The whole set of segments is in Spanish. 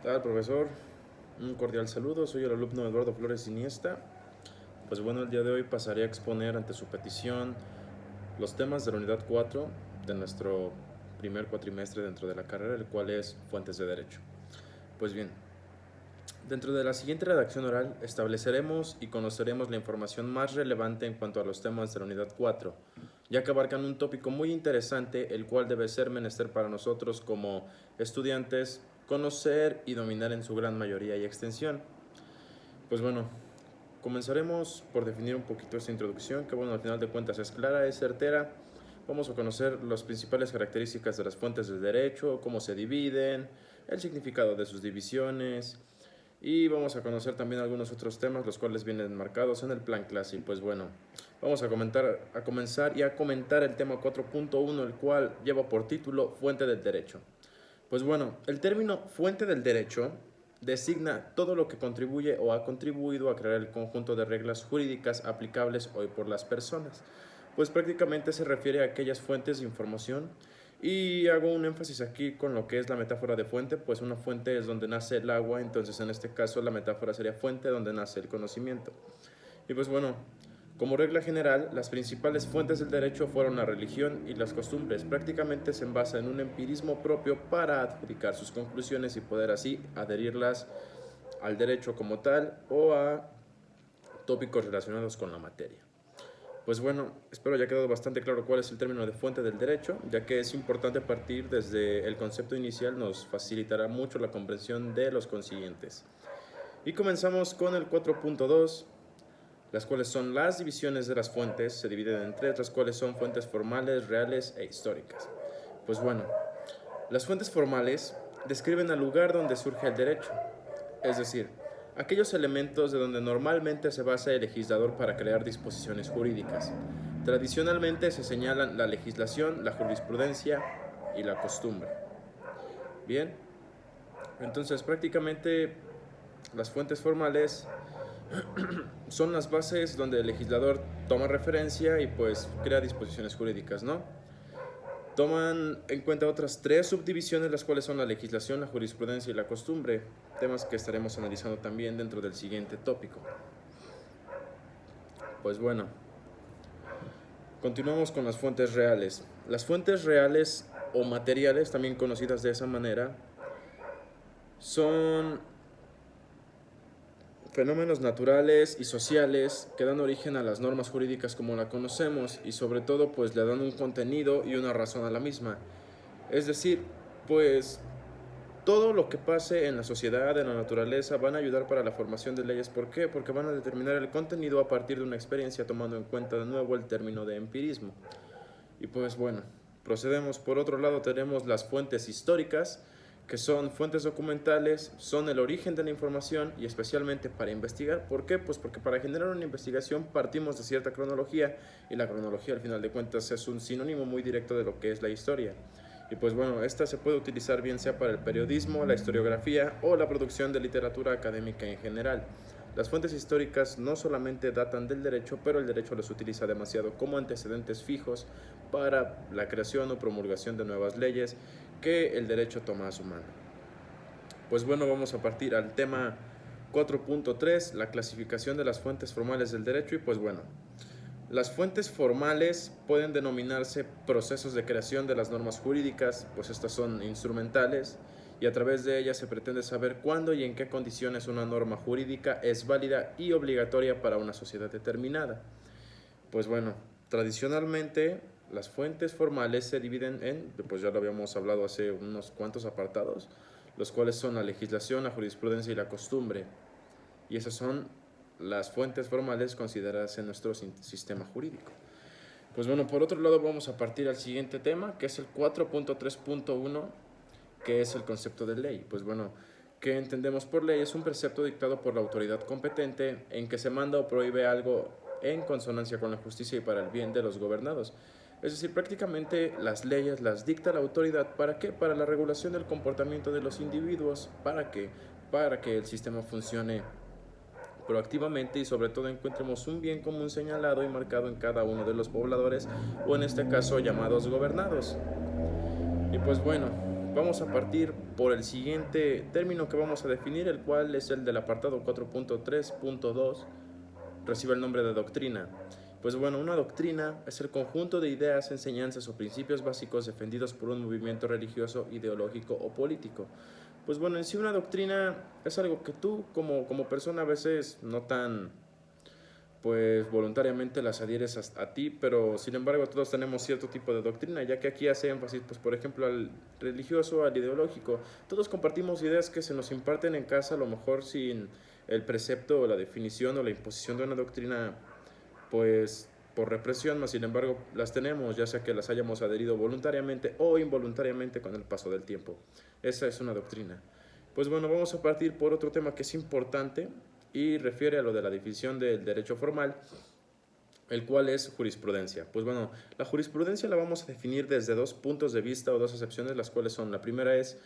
Tal, profesor? Un cordial saludo, soy el alumno Eduardo Flores Iniesta. Pues bueno, el día de hoy pasaré a exponer ante su petición los temas de la unidad 4 de nuestro primer cuatrimestre dentro de la carrera, el cual es Fuentes de Derecho. Pues bien, dentro de la siguiente redacción oral estableceremos y conoceremos la información más relevante en cuanto a los temas de la unidad 4, ya que abarcan un tópico muy interesante, el cual debe ser menester para nosotros como estudiantes conocer y dominar en su gran mayoría y extensión. Pues bueno, comenzaremos por definir un poquito esta introducción, que bueno, al final de cuentas es clara, es certera. Vamos a conocer las principales características de las fuentes del derecho, cómo se dividen, el significado de sus divisiones, y vamos a conocer también algunos otros temas, los cuales vienen marcados en el plan clase. Y pues bueno, vamos a comenzar y a comentar el tema 4.1, el cual lleva por título Fuente del Derecho. Pues bueno, el término fuente del derecho designa todo lo que contribuye o ha contribuido a crear el conjunto de reglas jurídicas aplicables hoy por las personas. Pues prácticamente se refiere a aquellas fuentes de información, y hago un énfasis aquí con lo que es la metáfora de fuente, pues una fuente es donde nace el agua, entonces en este caso la metáfora sería fuente donde nace el conocimiento. Y pues bueno, como regla general, las principales fuentes del derecho fueron la religión y las costumbres. Prácticamente se basa en un empirismo propio para adjudicar sus conclusiones y poder así adherirlas al derecho como tal o a tópicos relacionados con la materia. Pues bueno, espero haya quedado bastante claro cuál es el término de fuente del derecho, ya que es importante partir desde el concepto inicial, nos facilitará mucho la comprensión de los consiguientes. Y comenzamos con el 4.2, las cuales son las divisiones de las fuentes. Se dividen en tres, las cuales son fuentes formales, reales e históricas. Pues bueno, las fuentes formales describen al lugar donde surge el derecho, es decir, aquellos elementos de donde normalmente se basa el legislador para crear disposiciones jurídicas. Tradicionalmente se señalan la legislación, la jurisprudencia y la costumbre. Bien, entonces prácticamente las fuentes formales son las bases donde el legislador toma referencia y pues crea disposiciones jurídicas, ¿no? Toman en cuenta otras tres subdivisiones, las cuales son la legislación, la jurisprudencia y la costumbre, temas que estaremos analizando también dentro del siguiente tópico. Pues bueno, continuamos con las fuentes reales. Las fuentes reales o materiales, también conocidas de esa manera, son fenómenos naturales y sociales que dan origen a las normas jurídicas como la conocemos, y sobre todo pues le dan un contenido y una razón a la misma. Es decir, pues todo lo que pase en la sociedad, en la naturaleza, van a ayudar para la formación de leyes. ¿Por qué? Porque van a determinar el contenido a partir de una experiencia, tomando en cuenta de nuevo el término de empirismo. Y pues bueno, procedemos. Por otro lado tenemos las fuentes históricas, que son fuentes documentales, son el origen de la información y especialmente para investigar. ¿Por qué? Pues porque para generar una investigación partimos de cierta cronología, y la cronología al final de cuentas es un sinónimo muy directo de lo que es la historia. Y pues bueno, esta se puede utilizar bien sea para el periodismo, la historiografía o la producción de literatura académica en general. Las fuentes históricas no solamente datan del derecho, pero el derecho los utiliza demasiado como antecedentes fijos para la creación o promulgación de nuevas leyes que el derecho toma a su mano. Pues bueno, vamos a partir al tema 4.3, la clasificación de las fuentes formales del derecho. Y pues bueno, las fuentes formales pueden denominarse procesos de creación de las normas jurídicas, pues estas son instrumentales, y a través de ellas se pretende saber cuándo y en qué condiciones una norma jurídica es válida y obligatoria para una sociedad determinada. Pues bueno, tradicionalmente las fuentes formales se dividen en, pues ya lo habíamos hablado hace unos cuantos apartados, los cuales son la legislación, la jurisprudencia y la costumbre. Y esas son las fuentes formales consideradas en nuestro sistema jurídico. Pues bueno, por otro lado vamos a partir al siguiente tema, que es el 4.3.1, que es el concepto de ley. Pues bueno, ¿qué entendemos por ley? Es un precepto dictado por la autoridad competente en que se manda o prohíbe algo en consonancia con la justicia y para el bien de los gobernados. Es decir, prácticamente las leyes las dicta la autoridad. ¿Para qué? Para la regulación del comportamiento de los individuos. ¿Para qué? Para que el sistema funcione proactivamente y sobre todo encontremos un bien común señalado y marcado en cada uno de los pobladores, o en este caso llamados gobernados. Y pues bueno, vamos a partir por el siguiente término que vamos a definir, el cual es el del apartado 4.3.2, recibe el nombre de doctrina. Pues bueno, una doctrina es el conjunto de ideas, enseñanzas o principios básicos defendidos por un movimiento religioso, ideológico o político. Pues bueno, en sí una doctrina es algo que tú como persona a veces no tan pues voluntariamente las adhieres a ti, pero sin embargo todos tenemos cierto tipo de doctrina, ya que aquí hace énfasis, pues por ejemplo, al religioso, al ideológico. Todos compartimos ideas que se nos imparten en casa, a lo mejor sin el precepto o la definición o la imposición de una doctrina, pues por represión, mas sin embargo las tenemos, ya sea que las hayamos adherido voluntariamente o involuntariamente con el paso del tiempo. Esa es una doctrina. Pues bueno, vamos a partir por otro tema que es importante y refiere a lo de la definición del derecho formal, el cual es jurisprudencia. Pues bueno, la jurisprudencia la vamos a definir desde dos puntos de vista o dos acepciones, las cuales son: la primera es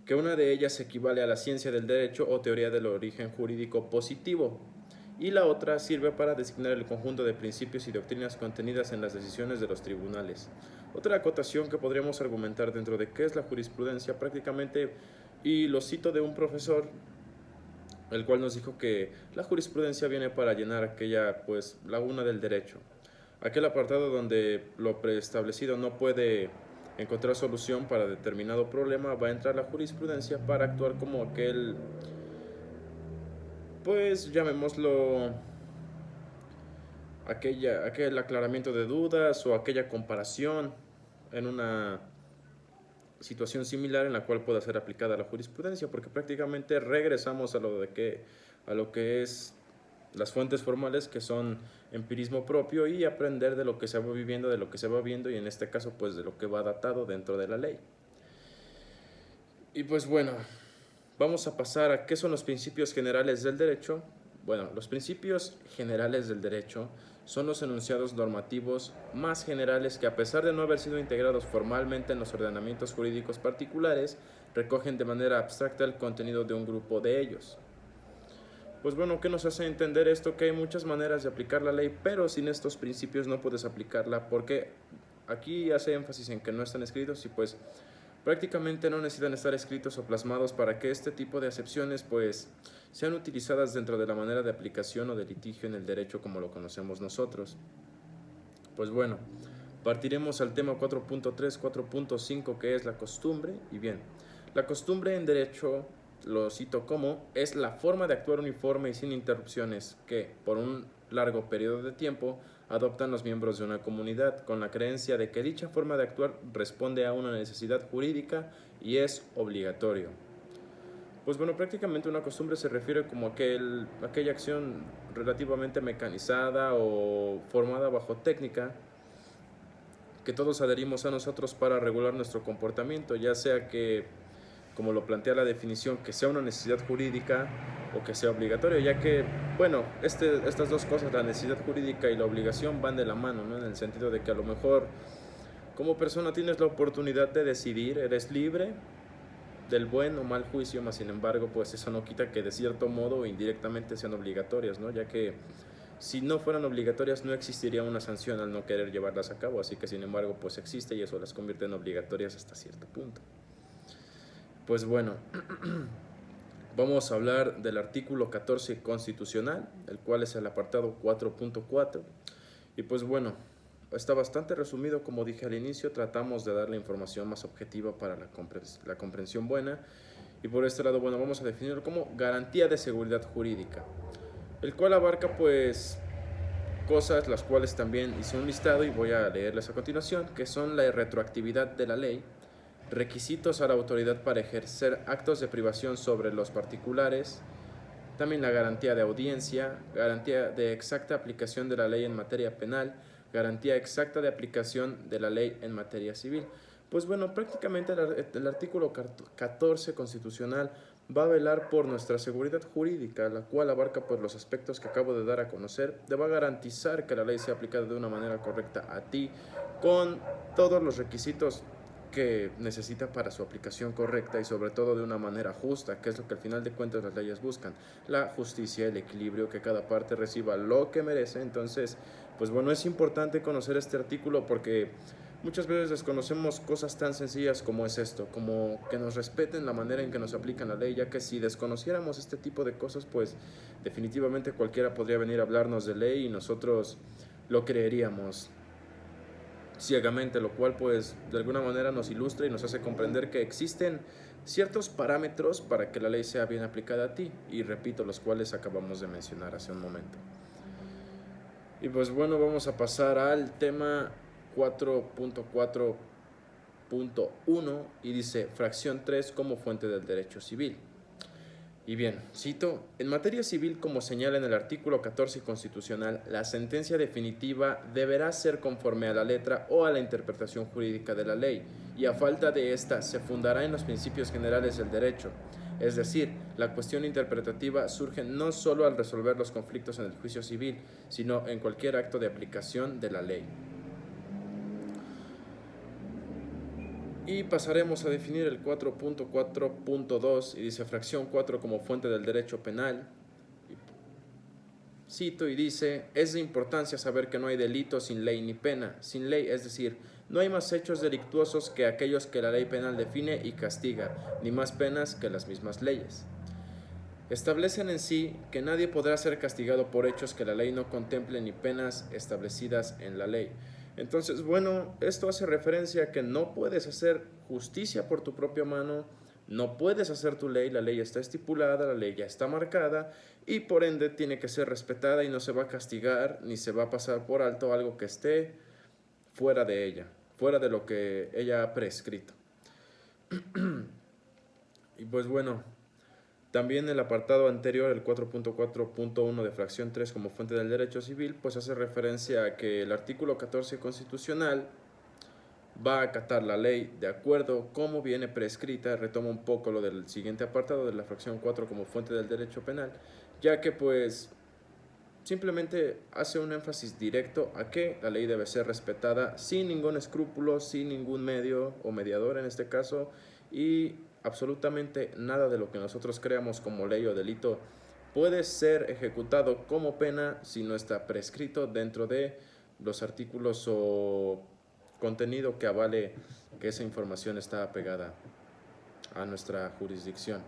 que una de ellas equivale a la ciencia del derecho o teoría del origen jurídico positivo, y la otra sirve para designar el conjunto de principios y doctrinas contenidas en las decisiones de los tribunales. Otra acotación que podríamos argumentar dentro de qué es la jurisprudencia prácticamente, y lo cito de un profesor, el cual nos dijo que la jurisprudencia viene para llenar aquella pues laguna del derecho, aquel apartado donde lo preestablecido no puede encontrar solución para determinado problema. Va a entrar la jurisprudencia para actuar como aquel, pues llamémoslo, aquel aclaramiento de dudas o aquella comparación en una situación similar en la cual pueda ser aplicada la jurisprudencia, porque prácticamente regresamos a lo que es las fuentes formales, que son empirismo propio y aprender de lo que se va viviendo, de lo que se va viendo, y en este caso pues de lo que va datado dentro de la ley. Y pues bueno, vamos a pasar a qué son los principios generales del derecho. Bueno, los principios generales del derecho son los enunciados normativos más generales que, a pesar de no haber sido integrados formalmente en los ordenamientos jurídicos particulares, recogen de manera abstracta el contenido de un grupo de ellos. Pues bueno, ¿qué nos hace entender esto? Que hay muchas maneras de aplicar la ley, pero sin estos principios no puedes aplicarla, porque aquí hace énfasis en que no están escritos y pues prácticamente no necesitan estar escritos o plasmados para que este tipo de acepciones pues sean utilizadas dentro de la manera de aplicación o de litigio en el derecho como lo conocemos nosotros. Pues bueno, partiremos al tema 4.3, 4.5, que es la costumbre. Y bien, la costumbre en derecho, lo cito como, es la forma de actuar uniforme y sin interrupciones que, por un largo periodo de tiempo, adoptan los miembros de una comunidad, con la creencia de que dicha forma de actuar responde a una necesidad jurídica y es obligatorio. Pues bueno, prácticamente una costumbre se refiere como aquella acción relativamente mecanizada o formada bajo técnica que todos adherimos a nosotros para regular nuestro comportamiento, ya sea que, como lo plantea la definición, que sea una necesidad jurídica o que sea obligatorio, ya que, bueno, estas dos cosas, la necesidad jurídica y la obligación, van de la mano, ¿no? En el sentido de que a lo mejor como persona tienes la oportunidad de decidir, eres libre del buen o mal juicio, mas sin embargo, pues eso no quita que de cierto modo o indirectamente sean obligatorias, ¿no? Ya que si no fueran obligatorias no existiría una sanción al no querer llevarlas a cabo, así que sin embargo pues existe y eso las convierte en obligatorias hasta cierto punto. Pues bueno, vamos a hablar del artículo 14 constitucional, el cual es el apartado 4.4, y pues bueno, está bastante resumido, como dije al inicio. Tratamos de dar la información más objetiva para la comprensión buena, y por este lado, bueno, vamos a definirlo como garantía de seguridad jurídica, el cual abarca pues cosas las cuales también hice un listado y voy a leerles a continuación, que son la retroactividad de la ley, requisitos a la autoridad para ejercer actos de privación sobre los particulares, también la garantía de audiencia, garantía de exacta aplicación de la ley en materia penal, garantía exacta de aplicación de la ley en materia civil. Pues bueno, prácticamente el artículo 14 constitucional va a velar por nuestra seguridad jurídica, la cual abarca pues los aspectos que acabo de dar a conocer. Te va a garantizar que la ley sea aplicada de una manera correcta a ti, con todos los requisitos que necesita para su aplicación correcta y sobre todo de una manera justa, que es lo que al final de cuentas las leyes buscan: la justicia, el equilibrio, que cada parte reciba lo que merece. Entonces, pues bueno, es importante conocer este artículo porque Muchas veces desconocemos cosas tan sencillas como es esto, como que nos respeten la manera en que nos aplican la ley, ya que si desconociéramos este tipo de cosas, pues definitivamente cualquiera podría venir a hablarnos de ley y nosotros lo creeríamos ciegamente, lo cual pues de alguna manera nos ilustra y nos hace comprender que existen ciertos parámetros para que la ley sea bien aplicada a ti, y repito, los cuales acabamos de mencionar hace un momento. Y pues bueno, vamos a pasar al tema 4.4.1 y dice fracción 3 como fuente del derecho civil. Y bien, cito, en materia civil, como señala en el artículo 14 constitucional, la sentencia definitiva deberá ser conforme a la letra o a la interpretación jurídica de la ley, y a falta de ésta se fundará en los principios generales del derecho. Es decir, la cuestión interpretativa surge no solo al resolver los conflictos en el juicio civil, sino en cualquier acto de aplicación de la ley. Y pasaremos a definir el 4.4.2 y dice fracción 4 como fuente del derecho penal. Cito y dice, es de importancia saber que no hay delito sin ley ni pena. Sin ley, es decir, no hay más hechos delictuosos que aquellos que la ley penal define y castiga, ni más penas que las mismas leyes. Establecen en sí que nadie podrá ser castigado por hechos que la ley no contemple ni penas establecidas en la ley. Entonces, bueno, esto hace referencia a que no puedes hacer justicia por tu propia mano, no puedes hacer tu ley, la ley está estipulada, la ley ya está marcada y por ende tiene que ser respetada y no se va a castigar ni se va a pasar por alto algo que esté fuera de ella, fuera de lo que ella ha prescrito. Y pues bueno, también el apartado anterior, el 4.4.1 de fracción 3 como fuente del derecho civil, pues hace referencia a que el artículo 14 constitucional va a acatar la ley de acuerdo como viene prescrita. Retoma un poco lo del siguiente apartado de la fracción 4 como fuente del derecho penal, ya que pues simplemente hace un énfasis directo a que la ley debe ser respetada sin ningún escrúpulo, sin ningún medio o mediador en este caso, y absolutamente nada de lo que nosotros creamos como ley o delito puede ser ejecutado como pena si no está prescrito dentro de los artículos o contenido que avale que esa información está apegada a nuestra jurisdicción.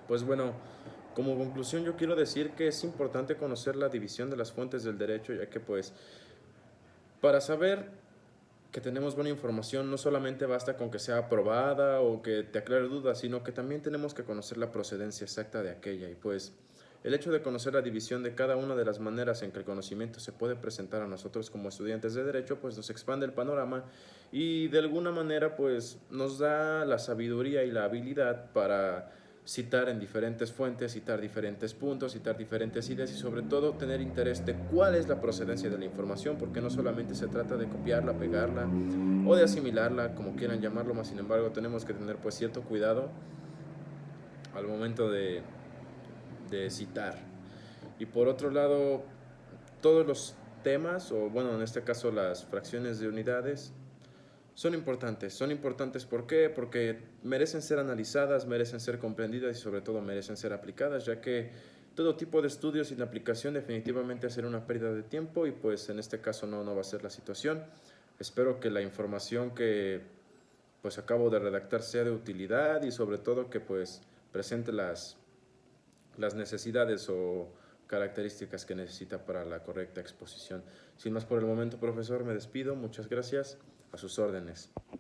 Pues bueno, como conclusión yo quiero decir que es importante conocer la división de las fuentes del derecho, ya que pues para saber que tenemos buena información no solamente basta con que sea aprobada o que te aclare dudas, sino que también tenemos que conocer la procedencia exacta de aquella. Y pues el hecho de conocer la división de cada una de las maneras en que el conocimiento se puede presentar a nosotros como estudiantes de derecho, pues nos expande el panorama y de alguna manera pues nos da la sabiduría y la habilidad para citar en diferentes fuentes, citar diferentes puntos, citar diferentes ideas y sobre todo tener interés de cuál es la procedencia de la información, porque no solamente se trata de copiarla, pegarla o de asimilarla, como quieran llamarlo, más sin embargo tenemos que tener pues cierto cuidado al momento de citar. Y por otro lado, todos los temas, o bueno, en este caso las fracciones de unidades, son importantes. Son importantes, ¿por qué? Porque merecen ser analizadas, merecen ser comprendidas y sobre todo merecen ser aplicadas, ya que todo tipo de estudios sin aplicación definitivamente hacen una pérdida de tiempo y pues en este caso no va a ser la situación. Espero que la información que pues acabo de redactar sea de utilidad y sobre todo que pues presente las necesidades o características que necesita para la correcta exposición. Sin más por el momento, profesor, me despido. Muchas gracias. A sus órdenes.